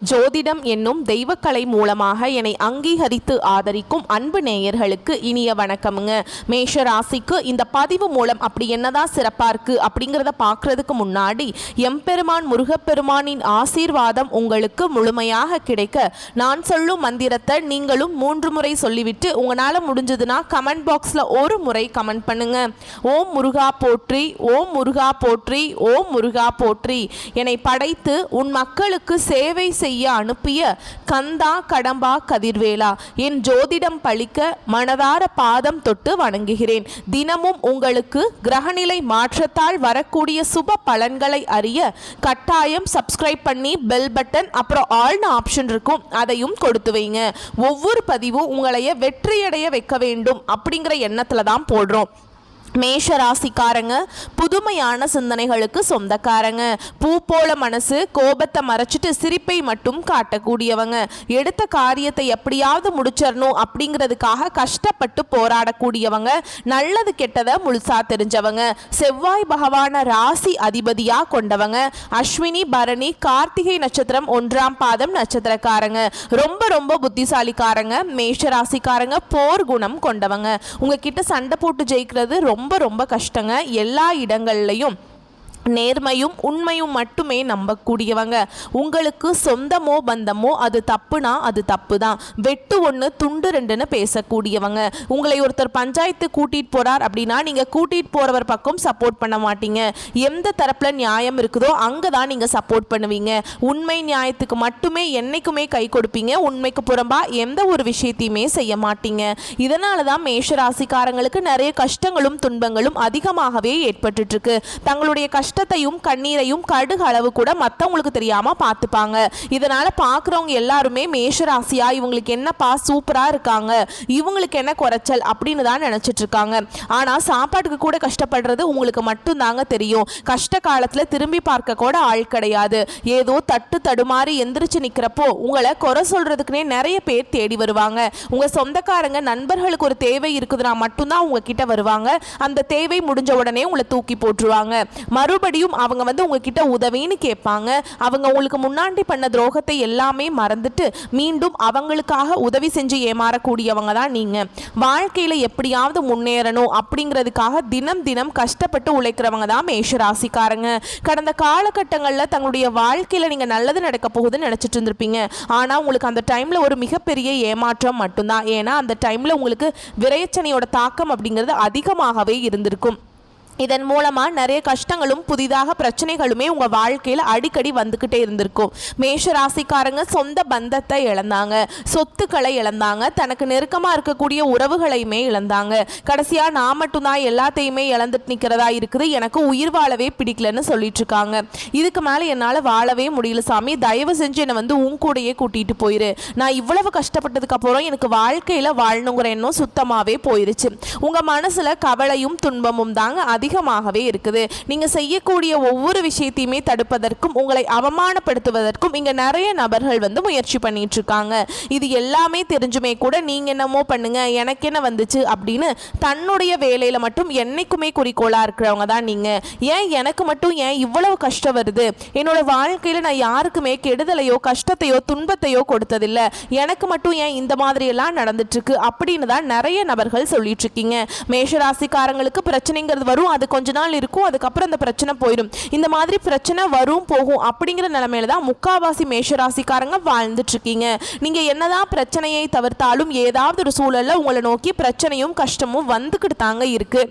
ஜோதிடம் என்னும் தெய்வக்கலை மூலமாக என்னை அங்கீகரித்து ஆதரிக்கும் அன்பு நேயர்களுக்கு இனிய வணக்கமுங்க. மேஷ ராசிக்கு இந்த பதிவு மூலம் அப்படி என்னதான் சிறப்பாக இருக்குது அப்படிங்கிறத பார்க்குறதுக்கு முன்னாடி எம்பெருமான் முருகப்பெருமானின் ஆசீர்வாதம் உங்களுக்கு முழுமையாக கிடைக்க நான் சொல்லும் மந்திரத்தை நீங்களும் 3 முறை சொல்லிவிட்டு உங்களால் முடிஞ்சதுன்னா கமெண்ட் பாக்ஸில் ஒரு முறை கமெண்ட் பண்ணுங்க. ஓம் முருகா போற்றி, ஓம் முருகா போற்றி, ஓம் முருகா போற்றி. என்னை படைத்து உன் மக்களுக்கு சேவை செய்ய அனுப்பிய கந்தா கடம்பா கதிர்வேலா, என் ஜோதிடம் பழிக்க மனதார பாதம் தொட்டு வணங்குகிறேன். தினமும் உங்களுக்கு கிரகநிலை மாற்றத்தால் வரக்கூடிய சுப பலன்களை அறிய கட்டாயம் சப்ஸ்கிரைப் பண்ணி பெல் பட்டன் அப்புறம் ஆல்னு ஆப்ஷன் இருக்கும், அதையும் கொடுத்து வைங்க. ஒவ்வொரு பதிவும் உங்களைய வெற்றியடைய வைக்க வேண்டும் அப்படிங்கிற எண்ணத்துல தான் போடுறோம். மேஷ ராசிக்காரங்க புதுமையான சிந்தனைகளுக்கு சொந்தக்காரங்க. பூ போல மனசு, கோபத்தை மறைச்சிட்டு சிரிப்பை மட்டும் காட்டக்கூடியவங்க. எடுத்த காரியத்தை எப்படியாவது முடிச்சிடணும் அப்படிங்கிறதுக்காக கஷ்டப்பட்டு போராடக்கூடியவங்க. நல்லது கெட்டதை முழுசா தெரிஞ்சவங்க. செவ்வாய் பகவான ராசி அதிபதியா கொண்டவங்க. அஸ்வினி பரணி கார்த்திகை நட்சத்திரம் 1ஆம் பாதம் நட்சத்திரக்காரங்க. ரொம்ப ரொம்ப புத்திசாலிக்காரங்க. மேஷ ராசிக்காரங்க போர் குணம் கொண்டவங்க. உங்ககிட்ட சண்டை போட்டு ஜெயிக்கிறது ரொம்ப ரொம்ப கஷ்டங்க. எல்லா இடங்கள்லையும் நேர்மையும் உண்மையும் மட்டுமே நம்பக்கூடியவங்க. உங்களுக்கு சொந்தமோ பந்தமோ அது தப்புனா அது தப்பு தான். வெட்டு 1 துண்டு 2ன்னு பேசக்கூடியவங்க. உங்களை ஒருத்தர் பஞ்சாயத்து கூட்டிகிட்டு போகிறார் அப்படின்னா நீங்கள் கூட்டிகிட்டு போகிறவர் பக்கம் சப்போர்ட் பண்ண மாட்டீங்க. எந்த தரப்பில் நியாயம் இருக்குதோ அங்கே தான் நீங்கள் சப்போர்ட் பண்ணுவீங்க. உண்மை நியாயத்துக்கு மட்டுமே என்றைக்குமே கை கொடுப்பீங்க. உண்மைக்கு புறம்பாக எந்த ஒரு விஷயத்தையுமே செய்ய மாட்டீங்க. இதனால தான் மேஷராசிக்காரங்களுக்கு நிறைய கஷ்டங்களும் துன்பங்களும் அதிகமாகவே ஏற்பட்டுருக்கு. தங்களுடைய கஷ்டத்தையும் கண்ணீரையும் கடுகு அளவு கூட மற்றவங்களுக்கு தெரியாம பார்த்துப்பாங்க. இதனால பார்க்குறவங்க எல்லாருமே மேஷராசியா இவங்களுக்கு என்னப்பா சூப்பரா இருக்காங்க, இவங்களுக்கு என்ன குறைச்சல் அப்படின்னு தான் நினைச்சிட்டு இருக்காங்க. ஆனா சாப்பாட்டுக்கு கூட கஷ்டப்படுறது உங்களுக்கு மட்டும் தாங்க தெரியும். கஷ்ட காலத்துல திரும்பி பார்க்க கூட ஆள் கிடையாது. ஏதோ தட்டு தடுமாறி எந்திரிச்சு நிக்கிறப்போ உங்களை குறை சொல்றதுக்குனே நிறைய பேர் தேடி வருவாங்க. உங்க சொந்தக்காரங்க நண்பர்களுக்கு ஒரு தேவை இருக்குதுன்னா மட்டும்தான் உங்ககிட்ட வருவாங்க. அந்த தேவை முடிஞ்ச உடனே உங்களை தூக்கி போட்டுருவாங்க. மறுபடியும் அவங்க உங்ககிட்ட உதவின்னு கேட்பாங்க. அவங்க உங்களுக்கு முன்னாடி பண்ண துரோகத்தை எல்லாமே மறந்துட்டு மீண்டும் அவங்களுக்காக உதவி செஞ்சு ஏமாறக்கூடியவங்க தான் நீங்க. வாழ்க்கையில எப்படியாவது முன்னேறணும் அப்படிங்கிறதுக்காக தினம் தினம் கஷ்டப்பட்டு உழைக்கிறவங்க தான் மேஷராசிக்காரங்க. கடந்த காலகட்டங்களில் தங்களுடைய வாழ்க்கையில நீங்க நல்லது நடக்க போகுதுன்னு நினைச்சிட்டு இருந்திருப்பீங்க. ஆனா உங்களுக்கு அந்த டைம்ல ஒரு மிகப்பெரிய ஏமாற்றம் மட்டும்தான். ஏன்னா அந்த டைம்ல உங்களுக்கு விரைச்சனையோட தாக்கம் அப்படிங்கிறது அதிகமாகவே இருந்திருக்கும். இதன் மூலமாக நிறைய கஷ்டங்களும் புதிதாக பிரச்சனைகளுமே உங்கள் வாழ்க்கையில் அடிக்கடி வந்துக்கிட்டே இருந்திருக்கும். மேஷ ராசிக்காரங்க சொந்த பந்தத்தை இழந்தாங்க, சொத்துக்களை இழந்தாங்க, தனக்கு நெருக்கமாக இருக்கக்கூடிய உறவுகளையுமே இழந்தாங்க. கடைசியாக நான் மட்டும்தான் எல்லாத்தையுமே இழந்துட்டு நிற்கிறதா இருக்குது, எனக்கு உயிர் வாழவே பிடிக்கலன்னு சொல்லிட்டு இருக்காங்க. இதுக்கு மேலே என்னால் வாழவே முடியல சாமி, தயவு செஞ்சு என்னை உன் கூடையே கூட்டிகிட்டு போயிரு. நான் இவ்வளவு கஷ்டப்பட்டதுக்கு அப்புறம் எனக்கு வாழ்க்கையில் வாழணுங்கிற எண்ணம் சுத்தமாகவே போயிருச்சு. உங்கள் மனசில் கவலையும் துன்பமும் தாங்க அதிகமாகவே இருக்குது. நீங்க செய்யக்கூடிய ஒவ்வொரு விஷயத்தையுமே தடுப்பதற்கும் உங்களை அவமானப்படுத்துவதற்கும் இங்க நிறைய நபர்கள் முயற்சி பண்ணிட்டு இருக்காங்க. இது எல்லாமே தெரிஞ்சுமே கூட நீங்க என்னமோ பண்ணுங்க எனக்கு என்ன வந்துச்சு அப்படின்னு தன்னுடைய வேலையில மட்டும் என்னைக்குமே குறிக்கோளா இருக்கிறவங்க தான் நீங்க. ஏன் எனக்கு மட்டும் ஏன் இவ்வளவு கஷ்டம் வருது, என்னோட வாழ்க்கையில நான் யாருக்குமே கெடுதலையோ கஷ்டத்தையோ துன்பத்தையோ கொடுத்ததில்லை, எனக்கு மட்டும் ஏன் இந்த மாதிரி எல்லாம் நடந்துட்டு இருக்கு அப்படின்னு தான் நிறைய நபர்கள் சொல்லிட்டு இருக்கீங்க. மேஷராசிக்காரங்களுக்கு பிரச்சனைங்கிறது வரும், அது கொஞ்ச நாள் இருக்கும், அதுக்கப்புறம் அந்த பிரச்சனை போயிடும். இந்த மாதிரி பிரச்சனை வரும் போகும் அப்படிங்கிற நிலைமையில தான் முக்காவாசி மேஷராசிக்காரங்க வாழ்ந்துட்டு இருக்கீங்க. நீங்க என்னதான் பிரச்சனையை தவிர்த்தாலும் ஏதாவது ஒரு சூழல்ல உங்களை நோக்கி பிரச்சனையும் கஷ்டமும் வந்துக்கிட்டு தாங்க இருக்கு.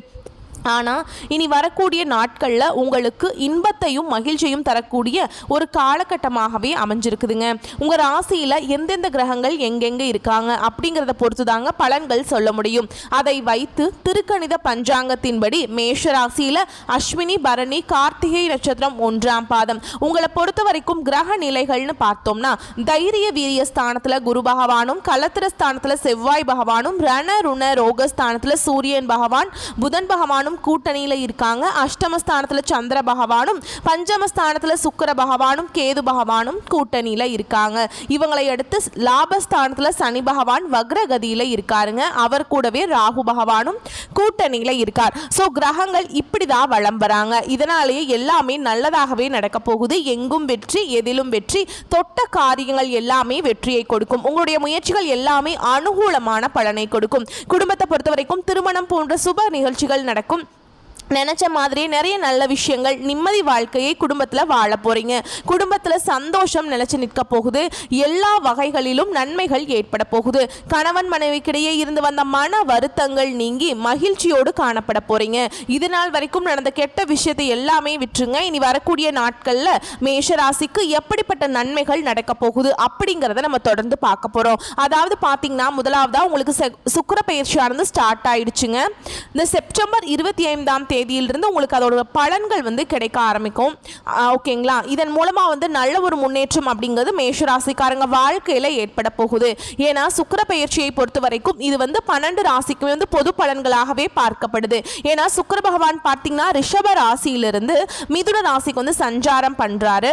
ஆனால் இனி வரக்கூடிய நாட்களில் உங்களுக்கு இன்பத்தையும் மகிழ்ச்சியும் தரக்கூடிய ஒரு காலகட்டமாகவே அமைஞ்சிருக்குதுங்க. உங்கள் ராசியில் எந்தெந்த கிரகங்கள் எங்கெங்கே இருக்காங்க அப்படிங்கிறத பொறுத்து தாங்க பலன்கள் சொல்ல முடியும். அதை வைத்து திருக்கணித பஞ்சாங்கத்தின்படி மேஷ ராசியில் அஸ்வினி பரணி கார்த்திகை நட்சத்திரம் 1ஆம் பாதம் உங்களை பொறுத்த வரைக்கும் கிரக நிலைகள்னு பார்த்தோம்னா தைரிய வீரிய ஸ்தானத்தில் குரு பகவானும், கலத்திர ஸ்தானத்தில் செவ்வாய் பகவானும், ரண ருண ரோக ஸ்தானத்தில் சூரியன் பகவான், புதன் பகவானும் பகவானும் கூட்டணியில் இருக்காங்க. அஷ்டமஸ்தானத்தில் சந்திர பகவானும் பஞ்சமஸ்தானத்தில் சுக்கிர பகவானும் கேது பகவானும் கூட்டணியில் இருக்காங்க. இவங்களை அடுத்து லாபஸ்தானத்தில் சனி பகவான் வக்ரகதியில் இருக்காருங்க. அவர் கூடவே ராகு பகவானும் கூட்டணியில் இருக்கார். ஸோ கிரகங்கள் இப்படி தான் வளம் வராங்க. இதனாலேயே எல்லாமே நல்லதாகவே நடக்க போகுது. எங்கும் வெற்றி, எதிலும் வெற்றி, தொட்ட காரியங்கள் எல்லாமே வெற்றியை கொடுக்கும். உங்களுடைய முயற்சிகள் எல்லாமே அனுகூலமான பலனை கொடுக்கும். குடும்பத்தை பொறுத்த வரைக்கும் திருமணம் போன்ற சுப நிகழ்ச்சிகள் நடக்கும். நினச்ச மாதிரி நிறைய நல்ல விஷயங்கள், நிம்மதி வாழ்க்கையை குடும்பத்தில் வாழ போகிறீங்க. குடும்பத்தில் சந்தோஷம் நிலைச்சு நிற்க போகுது. எல்லா வகைகளிலும் நன்மைகள் ஏற்பட போகுது. கணவன் மனைவிக்கிடையே இருந்து வந்த மன வருத்தங்கள் நீங்கி மகிழ்ச்சியோடு காணப்பட போகிறீங்க. இது நாள் வரைக்கும் நடந்த கெட்ட விஷயத்தை எல்லாமே விட்டுருங்க. இனி வரக்கூடிய நாட்களில் மேஷராசிக்கு எப்படிப்பட்ட நன்மைகள் நடக்க போகுது அப்படிங்கிறத நம்ம தொடர்ந்து பார்க்க போகிறோம். அதாவது பார்த்தீங்கன்னா, முதலாவதாக உங்களுக்கு சுக்கிர பயிற்சியானது ஸ்டார்ட் ஆயிடுச்சுங்க. இந்த செப்டம்பர் 25ஆம் தேதியிலிருந்து உங்களுக்கு அதோட பலன்கள் வந்து கிடைக்க ஆரம்பிக்கும். ஓகேங்களா? இதன் மூலமா வந்து நல்ல ஒரு முன்னேற்றம் அப்படிங்கிறது மேஷராசிக்காரங்க வாழ்க்கையில ஏற்பட போகுது. ஏன்னா சுக்கிர பயிற்சியை பொறுத்த வரைக்கும் இது வந்து 12 ராசிக்குமே வந்து பொது பலன்களாகவே பார்க்கப்படுது. ஏன்னா சுக்கிர பகவான் பார்த்தீங்கன்னா ரிஷப ராசியிலிருந்து மிதுன ராசிக்கு வந்து சஞ்சாரம் பண்றாரு.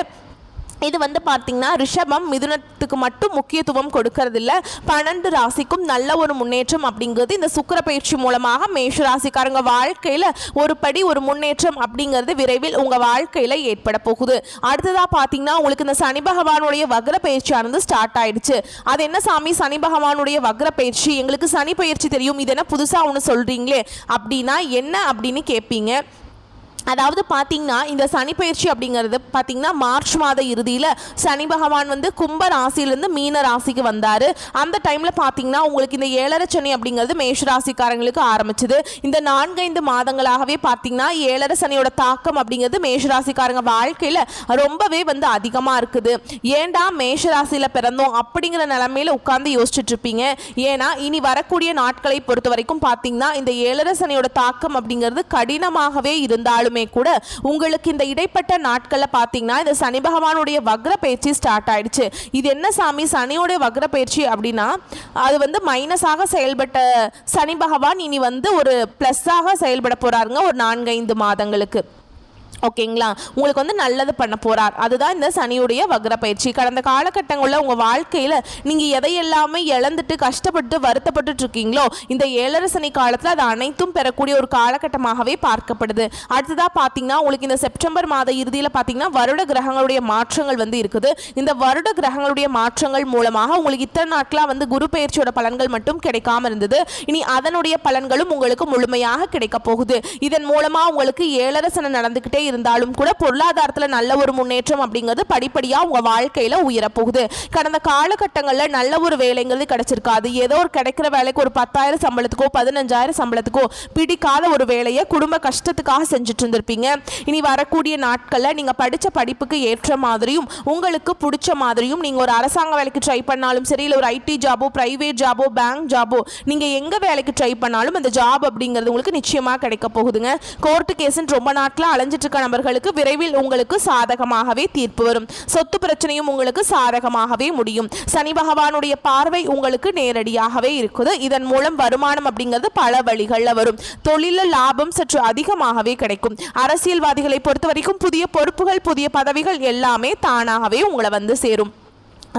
இது வந்து பார்த்தீங்கன்னா ரிஷபம் மிதுனத்துக்கு மட்டும் முக்கியத்துவம் கொடுக்கறதில்ல, 12 ராசிக்கும் நல்ல ஒரு முன்னேற்றம் அப்படிங்கிறது இந்த சுக்கிர பயிற்சி மூலமாக மேஷராசிக்காரங்க வாழ்க்கையில் ஒரு படி ஒரு முன்னேற்றம் அப்படிங்கிறது விரைவில் உங்கள் வாழ்க்கையில் ஏற்பட போகுது. அடுத்ததாக பார்த்தீங்கன்னா உங்களுக்கு இந்த சனி பகவானுடைய வக்ர பயிற்சியானது ஸ்டார்ட் ஆயிடுச்சு. அது என்ன சாமி சனி பகவானுடைய வக்ர பயிற்சி, எங்களுக்கு சனி பயிற்சி தெரியும், இது என்ன புதுசாக ஒன்று சொல்கிறீங்களே அப்படின்னா என்ன அப்படின்னு கேட்பீங்க. அதாவது பார்த்தீங்கன்னா இந்த சனி பயிற்சி அப்படிங்கிறது பார்த்தீங்கன்னா மார்ச் மாத இறுதியில் சனி பகவான் வந்து கும்ப ராசியிலேருந்து மீன ராசிக்கு வந்தார். அந்த டைமில் பார்த்தீங்கன்னா உங்களுக்கு இந்த 7.5 சனி அப்படிங்கிறது மேஷ ராசிக்காரங்களுக்கு ஆரம்பிச்சது. இந்த 4-5 மாதங்களாகவே பார்த்தீங்கன்னா 7.5 சனியோட தாக்கம் அப்படிங்கிறது மேஷராசிக்காரங்க வாழ்க்கையில் ரொம்பவே வந்து அதிகமாக இருக்குது. ஏண்டா மேஷராசியில் பிறந்தோம் அப்படிங்கிற நிலைமையில் உட்கார்ந்து யோசிச்சுட்டு இருப்பீங்க. ஏன்னா இனி வரக்கூடிய நாட்களை பொறுத்த வரைக்கும் பார்த்தீங்கன்னா இந்த 7.5 சனியோட தாக்கம் அப்படிங்கிறது கடினமாகவே இருந்தாலும் கூட உங்களுக்கு இந்த இடைப்பட்ட நாட்கள்ல பாத்தீங்கன்னா இந்த சனி பகவானுடைய வக்ர பயிற்சி ஸ்டார்ட் ஆயிடுச்சு. இது என்ன சாமி சனியோட வக்ர பயிற்சி அப்படின்னா அது வந்து மைனஸாக செயல்பட்ட சனி பகவான் இனி வந்து ஒரு பிளஸ்ஸாக செயல்பட போறாருங்க ஒரு 4-5 மாதங்களுக்கு. ஓகேங்களா? உங்களுக்கு வந்து நல்லது பண்ண போறார். அதுதான் இந்த சனியுடைய வக்ர பயிற்சி. கடந்த காலகட்டங்களில் உங்கள் வாழ்க்கையில் நீங்கள் எதையெல்லாமே இழந்துட்டு கஷ்டப்பட்டு வருத்தப்பட்டு இருக்கீங்களோ இந்த 7.5 சனி காலத்தில் அது அனைத்தும் பெறக்கூடிய ஒரு காலகட்டமாகவே பார்க்கப்படுது. அடுத்ததாக பார்த்தீங்கன்னா உங்களுக்கு இந்த செப்டம்பர் மாத இறுதியில் பார்த்தீங்கன்னா வருட கிரகங்களுடைய மாற்றங்கள் வந்து இருக்குது. இந்த வருட கிரகங்களுடைய மாற்றங்கள் மூலமாக உங்களுக்கு இத்தனை நாட்களாக வந்து குரு பயிற்சியோட பலன்கள் மட்டும் கிடைக்காம இருந்தது. இனி அதனுடைய பலன்களும் உங்களுக்கு முழுமையாக கிடைக்க போகுது. இதன் மூலமாக உங்களுக்கு 7.5 சனி நடந்துக்கிட்டே இருந்தாலும் கூட பொருளாதாரத்தில் நல்ல ஒரு முன்னேற்றம் அப்படிங்கிறது படிப்படியாக உங்கள் வாழ்க்கையில் உயரப்போகுது. கடந்த காலகட்டங்களில் நல்ல ஒரு வேலைங்கிறது கிடைச்சிருக்காது. ஏதோ ஒரு கிடைக்கிற வேலைக்கு ஒரு 10,000 சம்பளத்துக்கோ 15,000 சம்பளத்துக்கோ பிடிக்காத ஒரு வேலையை குடும்ப கஷ்டத்துக்காக செஞ்சுட்டு இருந்திருப்பீங்க. இனி வரக்கூடிய நாட்களில் நீங்கள் படித்த படிப்புக்கு ஏற்ற மாதிரியும் உங்களுக்கு பிடிச்ச மாதிரியும் நீங்கள் ஒரு அரசாங்க வேலைக்கு ட்ரை பண்ணாலும் சரி, இல்லை ஒரு ஐடி ஜாபோ பிரைவேட் ஜாபோ பேங்க் ஜாபோ நீங்கள் எங்கே வேலைக்கு ட்ரை பண்ணாலும் அந்த ஜாப் அப்படிங்கிறது உங்களுக்கு நிச்சயமாக கிடைக்க போகுதுங்க. கோர்ட்டு கேஸுன்னு ரொம்ப நாட்களாக அலைஞ்சிட்டு இருக்க நபர்களுக்கு விரைவில் உங்களுக்கு சாதகமாகவே தீர்ப்பு வரும். சொத்து பிரச்சனையும் உங்களுக்கு சாதகமாகவே முடியும். சனி பகவானுடைய பார்வை உங்களுக்கு நேரடியாகவே இருக்குது. இதன் மூலம் வருமானம் அப்படிங்கிறது பல வழிகளில் வரும். தொழிலில் லாபம் சற்று அதிகமாகவே கிடைக்கும். அரசியல்வாதிகளை பொறுத்த வரைக்கும் புதிய பொறுப்புகள் புதிய பதவிகள் எல்லாமே தானாகவே உங்களை வந்து சேரும்.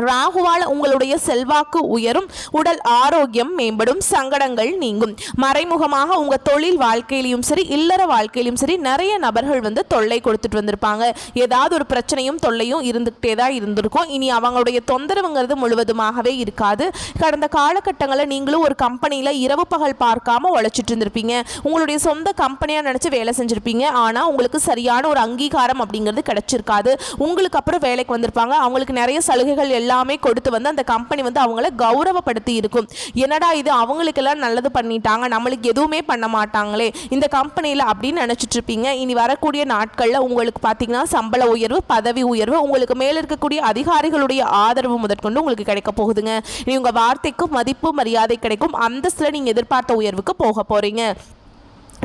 ராகுவால் உங்களுடைய செல்வாக்கு உயரும், உடல் ஆரோக்கியம் மேம்படும், சங்கடங்கள் நீங்கும். மறைமுகமாக உங்க தொழில் வாழ்க்கையிலும் சரி இல்லற வாழ்க்கையிலும் சரி நிறைய நபர்கள் வந்து தொல்லை கொடுத்துட்டு வந்திருப்பாங்க. ஏதாவது ஒரு பிரச்சனையும் தொல்லையும் இருந்துகிட்டே தான் இருந்திருக்கும். இனி அவங்களுடைய தொந்தரவுங்கிறது முழுவதுமாகவே இருக்காது. கடந்த காலகட்டங்களில் நீங்களும் ஒரு கம்பெனியில் இரவு பகல் பார்க்காம உழைச்சிட்டு இருந்திருப்பீங்க. உங்களுடைய சொந்த கம்பெனியாக நினச்சி வேலை செஞ்சுருப்பீங்க. ஆனால் உங்களுக்கு சரியான ஒரு அங்கீகாரம் அப்படிங்கிறது கிடைச்சிருக்காது. உங்களுக்கு அப்புறம் வேலைக்கு வந்திருப்பாங்க. அவங்களுக்கு நிறைய சலுகைகள் எல்லாமே கொடுத்து வந்து அந்த கம்பெனி வந்து அவங்கள கௌரவப்படுத்தி இருக்கும். என்னடா இது அவங்களுக்கெல்லாம் நல்லது பண்ணிட்டாங்க, நம்மளுக்கு எதுவுமே பண்ண மாட்டாங்களே இந்த கம்பெனியில் அப்படின்னு நினச்சிட்டு இருப்பீங்க. இனி வரக்கூடிய நாட்களில் உங்களுக்கு பார்த்தீங்கன்னா சம்பள உயர்வு பதவி உயர்வு உங்களுக்கு மேலே இருக்கக்கூடிய அதிகாரிகளுடைய ஆதரவு முதற்கொண்டு உங்களுக்கு கிடைக்க போகுதுங்க. இனி உங்கள் வார்த்தைக்கு மதிப்பு மரியாதை கிடைக்கும். அந்தஸ்தில் நீங்கள் எதிர்பார்த்த உயர்வுக்கு போக போகிறீங்க.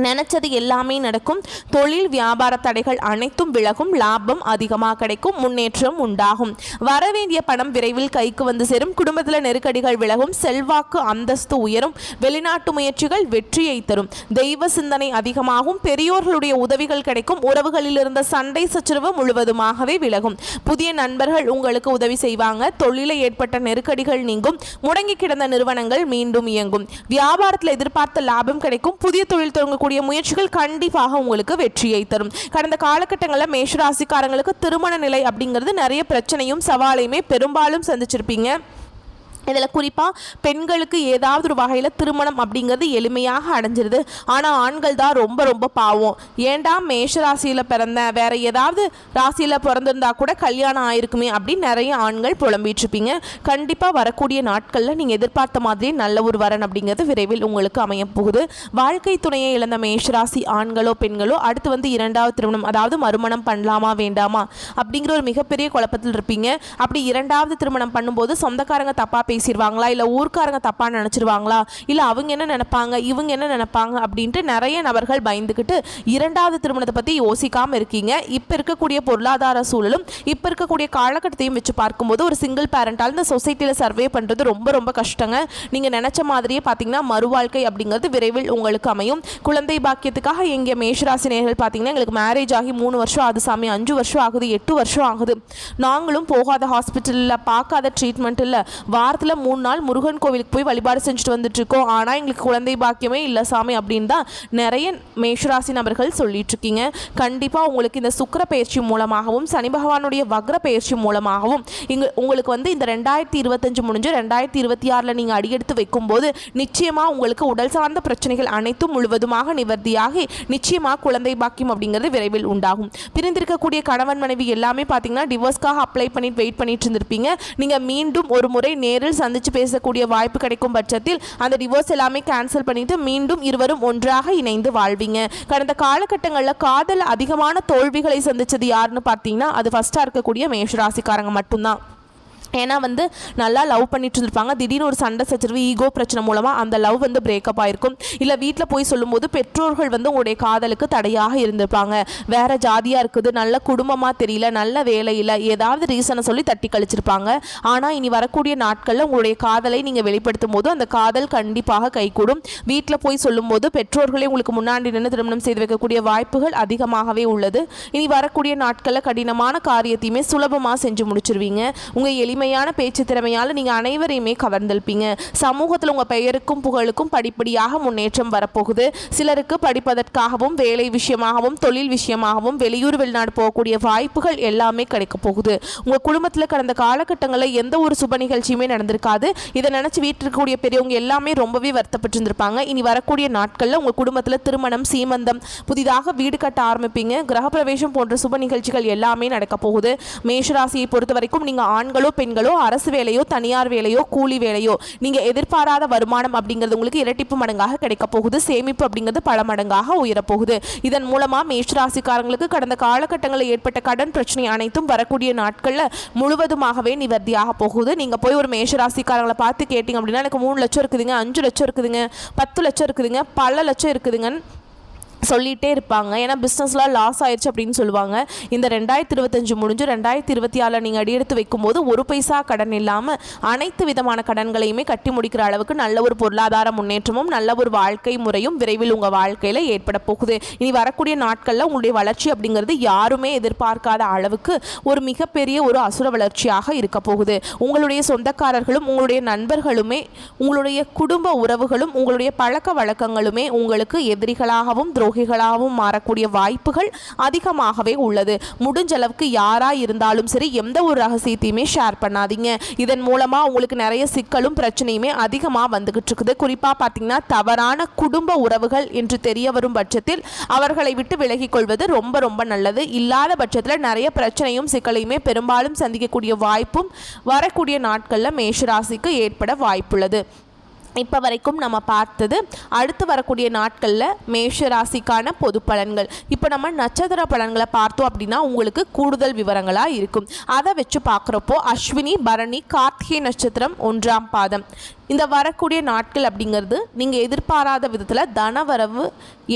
நினச்சது எல்லாமே நடக்கும். தொழில் வியாபார தடைகள் அனைத்தும் விலகும். லாபம் அதிகமாக கிடைக்கும். முன்னேற்றம் உண்டாகும். வரவேண்டிய பணம் விரைவில் கைக்கு வந்து சேரும். குடும்பத்தில் நெருக்கடிகள் விலகும். செல்வாக்கு அந்தஸ்து உயரும். வெளிநாட்டு முயற்சிகள் வெற்றியை தரும். தெய்வ சிந்தனை அதிகமாகும். பெரியோர்களுடைய உதவிகள் கிடைக்கும். உறவுகளில் இருந்த சண்டை சச்சரவு முழுவதுமாகவே விலகும். புதிய நண்பர்கள் உங்களுக்கு உதவி செய்வாங்க. தொழிலில் ஏற்பட்ட நெருக்கடிகள் நீங்கும். முடங்கி கிடந்த நிறுவனங்கள் மீண்டும் இயங்கும். வியாபாரத்தில் எதிர்பார்த்த லாபம் கிடைக்கும். புதிய தொழில் தொடங்க முயற்சிகள் கண்டிப்பாக உங்களுக்கு வெற்றியை தரும். கடந்த காலகட்டங்களில் மேஷராசிக்காரங்களுக்கு திருமண நிலை அப்படிங்கிறது நிறைய பிரச்சனையும் சவாலையுமே பெரும்பாலும் சந்திச்சிருப்பீங்க. இதில் குறிப்பாக பெண்களுக்கு ஏதாவது ஒரு வகையில் திருமணம் அப்படிங்கிறது எளிமையாக அடைஞ்சிருது. ஆனால் ஆண்கள் தான் ரொம்ப ரொம்ப பாவம். ஏண்டா மேஷ ராசியில் பிறந்த வேற ஏதாவது ராசியில் பிறந்திருந்தா கூட கல்யாணம் ஆயிருக்குமே அப்படின்னு நிறைய ஆண்கள் புலம்பிகிட்ருப்பீங்க. கண்டிப்பாக வரக்கூடிய நாட்களில் நீங்கள் எதிர்பார்த்த மாதிரி நல்ல ஒரு வரன் அப்படிங்கிறது விரைவில் உங்களுக்கு அமைய போகுது. வாழ்க்கை துணையை இழந்த மேஷராசி ஆண்களோ பெண்களோ அடுத்து இரண்டாவது திருமணம் அதாவது மறுமணம் பண்ணலாமா வேண்டாமா அப்படிங்கிற ஒரு மிகப்பெரிய குழப்பத்தில் இருப்பீங்க. அப்படி இரண்டாவது திருமணம் பண்ணும்போது சொந்தக்காரங்க தப்பாக பேசிடுவாங்களா, இல்லை ஊர்க்காரங்க தப்பாக நினச்சிருவாங்களா, இல்லை அவங்க என்ன நினைப்பாங்க இவங்க என்ன நினைப்பாங்க அப்படின்ட்டு நிறைய நபர்கள் பயந்துக்கிட்டு இரண்டாவது திருமணத்தை பற்றி யோசிக்காமல் இருக்கீங்க. இப்போ இருக்கக்கூடிய பொருளாதார சூழலும் இப்போ இருக்கக்கூடிய காலகட்டத்தையும் வச்சு பார்க்கும்போது ஒரு சிங்கிள் பேரண்டால் இந்த சொசைட்டியில் சர்வே பண்ணுறது ரொம்ப ரொம்ப கஷ்டங்க. நீங்கள் நினச்ச மாதிரியே பார்த்தீங்கன்னா மறுவாழ்க்கை அப்படிங்கிறது விரைவில் உங்களுக்கு அமையும். குழந்தை பாக்கியத்துக்காக எங்கள் மேஷராசி நேயர்கள் பார்த்தீங்கன்னா எங்களுக்கு மேரேஜ் ஆகி 3 வருஷம் ஆகுது சாமி, 5 வருஷம் ஆகுது, 8 வருஷம் ஆகுது, நாங்களும் போகாத ஹாஸ்பிட்டலில் பார்க்காத ட்ரீட்மெண்ட் இல்லை, வாரத்தில் 3 நாள் முருகன் கோவிலுக்கு போய் வழிபாடு செஞ்சுட்டு வந்துட்டு இருக்கோம், ஆனால் எங்களுக்கு குழந்தை பாக்கியமே இல்லை சாமி அப்படின்னு தான் நிறைய மேஷராசி நபர்கள் சொல்லிட்டு இருக்கீங்க. கண்டிப்பாக உங்களுக்கு இந்த சுக்கிர பயிற்சி மூலமாகவும் சனி பகவானுடைய வக்ர பயிற்சி மூலமாகவும் உங்களுக்கு இந்த 2025 முடிஞ்சு 2026 நீங்கள் அடியெடுத்து வைக்கும்போது நிச்சயமாக உங்களுக்கு உடல் சார்ந்த பிரச்சனைகள் அனைத்தும் முழுவதுமாக நிவர்த்தியாகி நிச்சயமாக குழந்தை பாக்கியம் அப்படிங்கிறது விரைவில் உண்டாகும். பிரிந்திருக்கக்கூடிய கணவன் மனைவி எல்லாமே பார்த்தீங்கன்னா டிவோர்ஸ்க்காக அப்ளை பண்ணிட்டு வெயிட் பண்ணிட்டு இருந்திருப்பீங்க. நீங்கள் மீண்டும் ஒரு முறை நேரில் சந்திச்சு பேசக்கூடிய வாய்ப்பு கிடைக்கும் பட்சத்தில் அந்த டிவோர்ஸ் எல்லாமே கேன்சல் பண்ணிட்டு மீண்டும் இருவரும் ஒன்றாக இணைந்து வாழ்வீங்க. கடந்த காலகட்டங்களில் காதல் அதிகமான தோல்விகளை சந்திச்சது யாருன்னு பார்த்தீங்கன்னா அது ஃபர்ஸ்டா இருக்கக்கூடிய மேஷராசிக்காரங்க மட்டும்தான். ஏன்னா நல்லா லவ் பண்ணிட்டு இருந்திருப்பாங்க. திடீர்னு ஒரு சண்டை சச்சரவு ஈகோ பிரச்சனை மூலமாக அந்த லவ் பிரேக்கப் ஆயிருக்கும். இல்லை வீட்டில் போய் சொல்லும்போது பெற்றோர்கள் உங்களுடைய காதலுக்கு தடையாக இருந்திருப்பாங்க. வேற ஜாதியாக இருக்குது, நல்ல குடும்பமாக தெரியல, நல்ல வேலையில் ஏதாவது ரீசனை சொல்லி தட்டி கழிச்சிருப்பாங்க. ஆனால் இனி வரக்கூடிய நாட்களில் உங்களுடைய காதலை நீங்கள் வெளிப்படுத்தும் போது அந்த காதல் கண்டிப்பாக கைகூடும். வீட்டில் போய் சொல்லும்போது பெற்றோர்களே உங்களுக்கு முன்னாடி நின்று திருமணம் செய்து வைக்கக்கூடிய வாய்ப்புகள் அதிகமாகவே உள்ளது. இனி வரக்கூடிய நாட்களில் கடினமான காரியத்தையுமே சுலபமாக செஞ்சு முடிச்சிருவீங்க. உங்கள் எளிமையான பேச்சு திறமையால் நீங்கள் அனைவரையுமே கவர்ந்திருப்பீங்க. சமூகத்தில் உங்கள் பெயருக்கும் புகழுக்கும் படிப்படியாக முன்னேற்றம் வரப்போகுது. சிலருக்கு படிப்பதற்காகவும் வேலை விஷயமாகவும் தொழில் விஷயமாகவும் வெளியூர் வெளிநாடு போகக்கூடிய வாய்ப்புகள் எல்லாமே கிடைக்க போகுது. உங்கள் குடும்பத்தில் கடந்த காலகட்டங்களில் எந்த ஒரு சுப நிகழ்ச்சியுமே நடந்திருக்காது. இதை நினச்சி வீட்டில் இருக்கக்கூடிய பெரியவங்க எல்லாமே ரொம்பவே வருத்தப்பட்டு இருந்திருப்பாங்க. இனி வரக்கூடிய நாட்களில் உங்கள் குடும்பத்தில் திருமணம், சீமந்தம், புதிதாக வீடு கட்ட ஆரம்பிப்பீங்க. கிரகப்பிரவேசம் போன்ற சுப நிகழ்ச்சிகள் எல்லாமே நடக்க போகுது. மேஷராசியை பொறுத்த வரைக்கும் நீங்கள் ஆண்களோ பெண்களோ அரசு வேலையோ தனியார் வேலையோ கூலி வேலையோ நீங்கள் எதிர்பாராத வருமானம் அப்படிங்கிறது உங்களுக்கு இரட்டிப்பு மடங்காக கிடைக்க போகுது. சேமிப்பு அப்படிங்கிறது பல மடங்காக உயரப்போகுது. இதன் மூலமாக மேஷராசிக்காரங்களுக்கு கடந்த காலகட்டங்களில் ஏற்பட்ட கடன் பிரச்சனை அனைத்தும் வரக்கூடிய நாட்களில் முழுவதுமாகவே நிவர்த்தியாக போகுது. நீங்கள் போய் ஒரு மேஷராசிக்காரங்களை பார்த்து கேட்டிங்க அப்படின்னா எனக்கு 3 லட்சம் இருக்குதுங்க, 5 லட்சம் இருக்குதுங்க, 10 லட்சம் இருக்குதுங்க, பல லட்சம் இருக்குதுங்கன்னு சொல்லிகிட்டே இருப்பாங்க. ஏன்னா பிஸ்னஸ்லாம் லாஸ் ஆயிடுச்சு அப்படின்னு சொல்லுவாங்க. இந்த 2025 முடிஞ்சு 2026 நீங்கள் அடியெடுத்து வைக்கும்போது ஒரு பைசா கடன் இல்லாமல் அனைத்து விதமான கடன்களையுமே கட்டி முடிக்கிற அளவுக்கு நல்ல ஒரு பொருளாதார முன்னேற்றமும் நல்ல ஒரு வாழ்க்கை முறையும் விரைவில் உங்கள் வாழ்க்கையில் ஏற்பட போகுது. இனி வரக்கூடிய நாட்களில் உங்களுடைய வளர்ச்சி அப்படிங்கிறது யாருமே எதிர்பார்க்காத அளவுக்கு ஒரு மிகப்பெரிய ஒரு அசுர வளர்ச்சியாக இருக்க போகுது. உங்களுடைய சொந்தக்காரர்களும் உங்களுடைய நண்பர்களுமே உங்களுடைய குடும்ப உறவுகளும் உங்களுடைய பழக்க வழக்கங்களுமே உங்களுக்கு எதிரிகளாகவும் துரோகிகளாகவும் மாறக்கூடிய வாய்ப்புகள் அதிகமாகவே உள்ளது. முடிஞ்ச அளவுக்கு யாராக இருந்தாலும் சரி எந்த ஒரு ரகசியத்தையுமே ஷேர் பண்ணாதீங்க. இதன் மூலமாக உங்களுக்கு நிறைய சிக்கலும் பிரச்சனையுமே அதிகமாக வந்துகிட்டு இருக்குது. குறிப்பாக பார்த்தீங்கன்னா தவறான குடும்ப உறவுகள் என்று தெரிய வரும் பட்சத்தில் அவர்களை விட்டு விலகிக் கொள்வது ரொம்ப ரொம்ப நல்லது. இல்லாத பட்சத்தில் நிறைய பிரச்சனையும் சிக்கலையுமே பெரும்பாலும் சந்திக்கக்கூடிய வாய்ப்பும் வரக்கூடிய நாட்களில் மேஷராசிக்கு ஏற்பட வாய்ப்புள்ளது. இப்போ வரைக்கும் நம்ம பார்த்தது. அடுத்து வரக்கூடிய நாட்களில் மேஷ ராசிக்கான பொது பலன்கள். இப்போ நம்ம நட்சத்திர பலன்களை பார்த்தோம் அப்படின்னா உங்களுக்கு கூடுதல் விவரங்களாக இருக்கும். அதை வச்சு பார்க்குறப்போ அஸ்வினி, பரணி, கார்த்திகை நட்சத்திரம் 1ஆம் பாதம், இந்த வரக்கூடிய நாட்கள் அப்படிங்கிறது நீங்கள் எதிர்பாராத விதத்தில் தனவரவு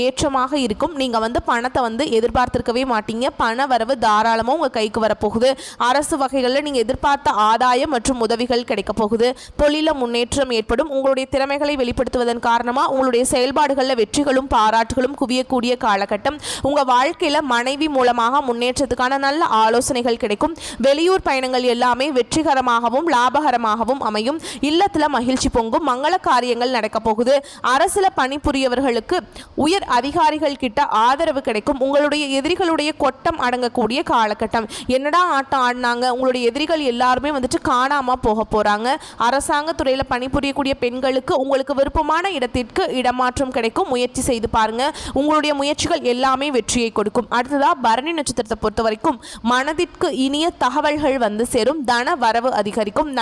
ஏற்றமாக இருக்கும். நீங்கள் பணத்தை எதிர்பார்த்திருக்கவே மாட்டீங்க. பண வரவு தாராளமாக உங்கள் கைக்கு வரப்போகுது. அரசு வகைகளில் நீங்கள் எதிர்பார்த்த ஆதாயம் மற்றும் உதவிகள் கிடைக்க போகுது. தொழில முன்னேற்றம் ஏற்படும். உங்களுடைய திறமைகளை வெளிப்படுத்துவதன் காரணமாக உங்களுடைய செயல்பாடுகளில் வெற்றிகளும் பாராட்டுகளும் குவியக்கூடிய காலகட்டம். உங்கள் வாழ்க்கையில் மனைவி மூலமாக முன்னேற்றத்துக்கான நல்ல ஆலோசனைகள் கிடைக்கும். வெளியூர் பயணங்கள் எல்லாமே வெற்றிகரமாகவும் லாபகரமாகவும் அமையும். இல்லத்தில் மகிழ்ச்சி பொங்கும். மங்கள காரியங்கள் நடக்க போகுது. அரசுல பணிபுரியவர்களுக்கு உயர் அதிகாரிகள் கிட்ட ஆதரவு கிடைக்கும். உங்களுடைய எதிரிகளுடைய கொட்டம் அடங்கக்கூடிய காலகட்டம். என்னடா ஆட்டம் ஆடினாங்க, உங்களுடைய எதிரிகள் எல்லாருமே காணாம போக போறாங்க. அரசாங்க துறையில பணிபுரியக்கூடிய பெண்களுக்கு உங்களுக்கு விருப்பமான இடத்திற்கு இடமாற்றம் கிடைக்கும். முயற்சி செய்து பாருங்க. உங்களுடைய முயற்சிகள் எல்லாமே வெற்றியை கொடுக்கும். அடுத்ததா பரணி நட்சத்திரத்தை பொறுத்த வரைக்கும் மனதிற்கு இனிய தகவல்கள் சேரும். தன வரவு அதிகரிக்கும்.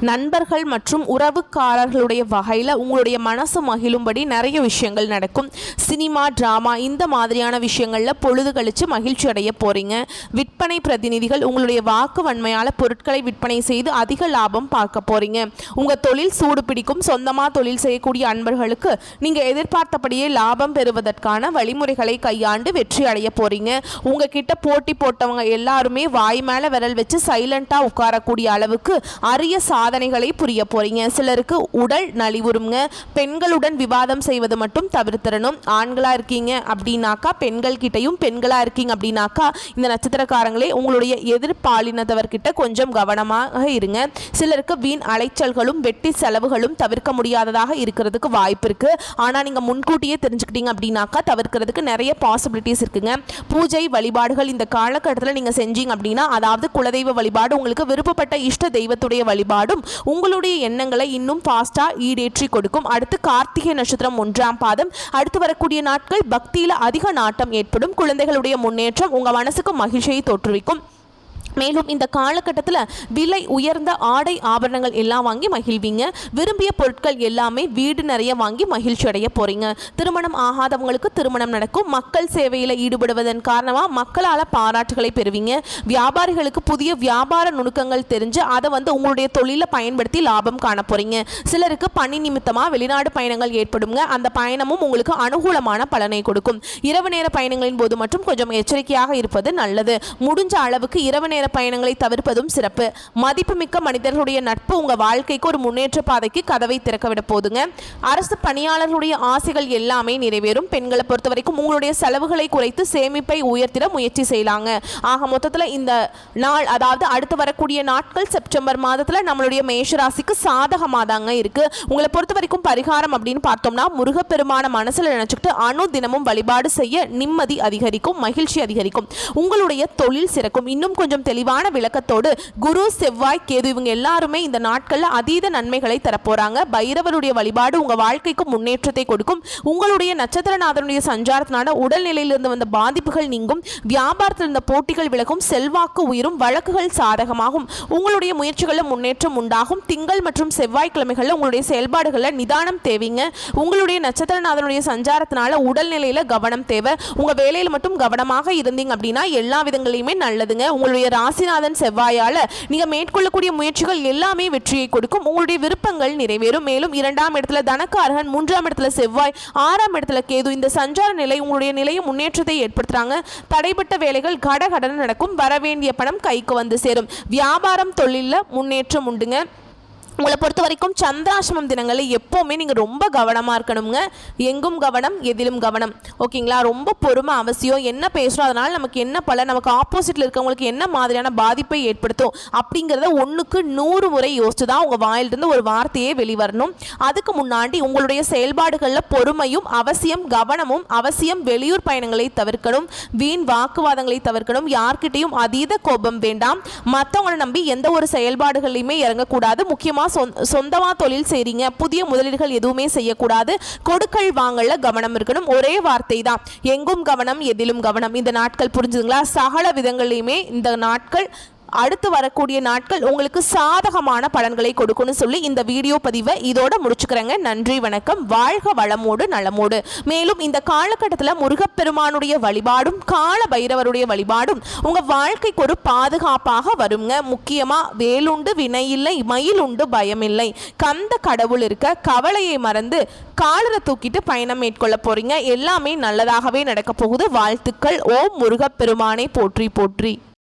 நண்பர்கள் மற்றும் உறவுக்காரர்களுடைய வகையில் உங்களுடைய மனசு மகிழும்படி நிறைய விஷயங்கள் நடக்கும். சினிமா, டிராமா இந்த மாதிரியான விஷயங்களில் பொழுது கழித்து மகிழ்ச்சி அடைய போகிறீங்க. விற்பனை பிரதிநிதிகள் உங்களுடைய வாக்கு வன்மையால் பொருட்களை விற்பனை செய்து அதிக லாபம் பார்க்க போகிறீங்க. உங்கள் தொழில் சூடு பிடிக்கும். சொந்தமாக தொழில் செய்யக்கூடிய அன்பர்களுக்கு நீங்கள் எதிர்பார்த்தபடியே லாபம் பெறுவதற்கான வழிமுறைகளை கையாண்டு வெற்றி அடைய போகிறீங்க. உங்ககிட்ட போட்டி போட்டவங்க எல்லாருமே வாய் மேலே விரல் வச்சு சைலண்ட்டாக உட்காரக்கூடிய அளவுக்கு அரிய சாதனைகளை புரிய போறீங்க. சிலருக்கு உடல் நலிவுறுங்க. பெண்களுடன் விவாதம் செய்வது மட்டும் தவிர்த்திடணும். ஆண்களா இருக்கீங்க அப்படின்னாக்கா பெண்கள் கிட்டையும், பெண்களா இருக்கீங்க அப்படின்னாக்கா இந்த நட்சத்திரக்காரங்களே உங்களுடைய எதிர்பாலினத்தவர்கிட்ட கொஞ்சம் கவனமாக இருங்க. சிலருக்கு வீண் அலைச்சல்களும் வெட்டி செலவுகளும் தவிர்க்க முடியாததாக இருக்கிறதுக்கு வாய்ப்பு இருக்கு. ஆனா நீங்க முன்கூட்டியே தெரிஞ்சுக்கிட்டீங்க அப்படின்னாக்கா தவிர்க்கிறதுக்கு நிறைய பாசிபிலிட்டிஸ் இருக்குங்க. பூஜை வழிபாடுகள் இந்த காலகட்டத்தில் நீங்க செஞ்சீங்க அப்படின்னா, அதாவது குலதெய்வ வழிபாடு, உங்களுக்கு விருப்பப்பட்ட இஷ்ட தெய்வத்துடைய வழிபாடும் உங்களுடைய எண்ணங்களை இன்னும் ஃபாஸ்டா ஈடேற்றி கொடுக்கும். அடுத்து கார்த்திகை நட்சத்திரம் 1ஆம் பாதம். அடுத்து வரக்கூடிய நாட்கள் பக்தியில அதிக நாட்டம் ஏற்படும். குழந்தைகளுடைய முன்னேற்றம் உங்க மனசுக்கு மகிழ்ச்சியை தோற்றுவிக்கும். மேலும் இந்த காலகட்டத்தில் விலை உயர்ந்த ஆடை ஆபரணங்கள் எல்லாம் வாங்கி மகிழ்வீங்க. விரும்பிய பொருட்கள் எல்லாமே வீடு நிறைய வாங்கி மகிழ்ச்சி அடைய போறீங்க. திருமணம் ஆகாதவங்களுக்கு திருமணம் நடக்கும். மக்கள் சேவையில் ஈடுபடுவதன் காரணமாக மக்களால் பாராட்டுகளை பெறுவீங்க. வியாபாரிகளுக்கு புதிய வியாபார நுணுக்கங்கள் தெரிஞ்சு அதை உங்களுடைய தொழிலை பயன்படுத்தி லாபம் காண போறீங்க. சிலருக்கு பணி நிமித்தமாக வெளிநாடு பயணங்கள் ஏற்படுங்க. அந்த பயணமும் உங்களுக்கு அனுகூலமான பலனை கொடுக்கும். இரவு நேர பயணங்களின் போது மட்டும் கொஞ்சம் எச்சரிக்கையாக இருப்பது நல்லது. முடிஞ்ச அளவுக்கு இரவு நேர பயணங்களை தவிர்ப்பதும் சிறப்பு. மதிப்புமிக்க மனிதர்களுடைய நட்பு உங்க வாழ்க்கைக்கு ஒரு முன்னேற்ற பாதைக்கு கதவை திறக்கவிட போதுங்க. அரசு பணியாளர்களுடைய ஆசைகள் எல்லாமே நிறைவேறும். பெண்களை பொறுத்த வரைக்கும் உங்களுடைய செலவுகளை குறைத்து சேமிப்பை உயர்த்திட முயற்சி செய்யலாங்க. ஆக மொத்தத்தில் இந்த நாள், அதாவது அடுத்து வரக்கூடிய நாட்கள் செப்டம்பர் மாதத்தில் நம்மளுடைய மேஷராசிக்கு சாதகமாக தாங்க இருக்கு. உங்களை பொறுத்த வரைக்கும் பரிகாரம் அப்படின்னு பார்த்தோம்னா, முருகப்பெருமான மனசுல நினைச்சுக்கிட்டு அணு தினமும் வழிபாடு செய்ய நிம்மதி அதிகரிக்கும், மகிழ்ச்சி அதிகரிக்கும், உங்களுடைய தொழில் சிறக்கும். இன்னும் கொஞ்சம் தெளிவான விளக்கத்தோடு குரு, செவ்வாய், கேது இவங்க எல்லாருமே இந்த நாட்கள்ல அதீத நன்மைகளை தரப்போறாங்க. பைரவருடைய வழிபாடு உங்க வாழ்க்கைக்கு முன்னேற்றத்தை கொடுக்கும். உங்களுடைய நட்சத்திரநாதனுடைய சஞ்சாரத்தினால உடல்நிலையிலிருந்து வந்த பாதிப்புகள் நீங்கும். வியாபாரத்தில் இருந்த போட்டிகள் விலகும். செல்வாக்கு உயரும். வழக்குகள் சாதகமாகும். உங்களுடைய முயற்சிகளில் முன்னேற்றம் உண்டாகும். திங்கள் மற்றும் செவ்வாய்க்கிழமைகளில் உங்களுடைய செயல்பாடுகளில் நிதானம் தேவைங்க. உங்களுடைய நட்சத்திரநாதனுடைய சஞ்சாரத்தினால உடல்நிலையில கவனம் தேவை. உங்க வேலையில் மட்டும் கவனமாக இருந்தீங்க அப்படின்னா எல்லா விதங்களையுமே நல்லதுங்க. உங்களுடைய ராசிநாதன் செவ்வாயால நீங்க மேற்கொள்ளக்கூடிய முயற்சிகள் எல்லாமே வெற்றியை கொடுக்கும். உங்களுடைய விருப்பங்கள் நிறைவேறும். மேலும் 2ஆம் இடத்துல தனக்காரகன், 3ஆம் இடத்துல செவ்வாய், 6ஆம் இடத்துல கேது இந்த சஞ்சார நிலை உங்களுடைய நிலையை முன்னேற்றத்தை ஏற்படுத்துறாங்க. தடைப்பட்ட வேலைகள் கடகடன்னு நடக்கும். வரவேண்டிய பணம் கைக்கு சேரும். வியாபாரம், தொழில முன்னேற்றம் உண்டுங்க. உங்களை பொறுத்த வரைக்கும் சந்திராசிரமம் தினங்களில் எப்போவுமே நீங்கள் ரொம்ப கவனமாக இருக்கணுங்க. எங்கும் கவனம், எதிலும் கவனம். ஓகேங்களா? ரொம்ப பொறுமை அவசியம். என்ன பேசுகிறோம், அதனால் நமக்கு என்ன பலன், நமக்கு ஆப்போசிட்டில் இருக்கவங்களுக்கு என்ன மாதிரியான பாதிப்பை ஏற்படுத்தும் அப்படிங்கிறத 1க்கு 100 முறை யோசிச்சு தான் உங்கள் வாயிலிருந்து ஒரு வார்த்தையே வெளிவரணும். அதுக்கு முன்னாடி உங்களுடைய செயல்பாடுகளில் பொறுமையும் அவசியம், கவனமும் அவசியம். வெளியூர் பயணங்களை தவிர்க்கணும். வீண் வாக்குவாதங்களை தவிர்க்கணும். யார்கிட்டையும் அதீத கோபம் வேண்டாம். மற்றவங்களை நம்பி எந்த ஒரு செயல்பாடுகளையுமே இறங்கக்கூடாது. முக்கியமாக சொந்தமா தொழில் செய்றீங்க, புதிய முதலீடுகள் எதுவுமே செய்யக்கூடாது. கொடுக்கல் வாங்கல கவனம் இருக்கணும். ஒரே வார்த்தை தான், எங்கும் கவனம், எதிலும் கவனம். இந்த நாட்கள் புரிஞ்சுதுங்களா? சகல விதங்களையுமே இந்த நாட்கள் அடுத்து வரக்கூடிய நாட்கள் உங்களுக்கு சாதகமான பலன்களை கொடுக்கும்னு சொல்லி இந்த வீடியோ பதிவை இதோட முடிச்சுக்கிறேங்க. நன்றி, வணக்கம். வாழ்க வளமோடு நலமோடு. மேலும் இந்த காலகட்டத்தில் முருகப்பெருமானுடைய வழிபாடும் கால பைரவருடைய வழிபாடும் உங்க வாழ்க்கைக்கு ஒரு பாதுகாப்பாக வருங்க. முக்கியமா வேலுண்டு வினையில்லை, மயிலுண்டு பயமில்லை, கந்த கடவுள் இருக்க கவலையை மறந்து காலரை தூக்கிட்டு பயணம் மேற்கொள்ள போறீங்க. எல்லாமே நல்லதாகவே நடக்க போகுது. வாழ்த்துக்கள். ஓம் முருகப்பெருமானை போற்றி போற்றி.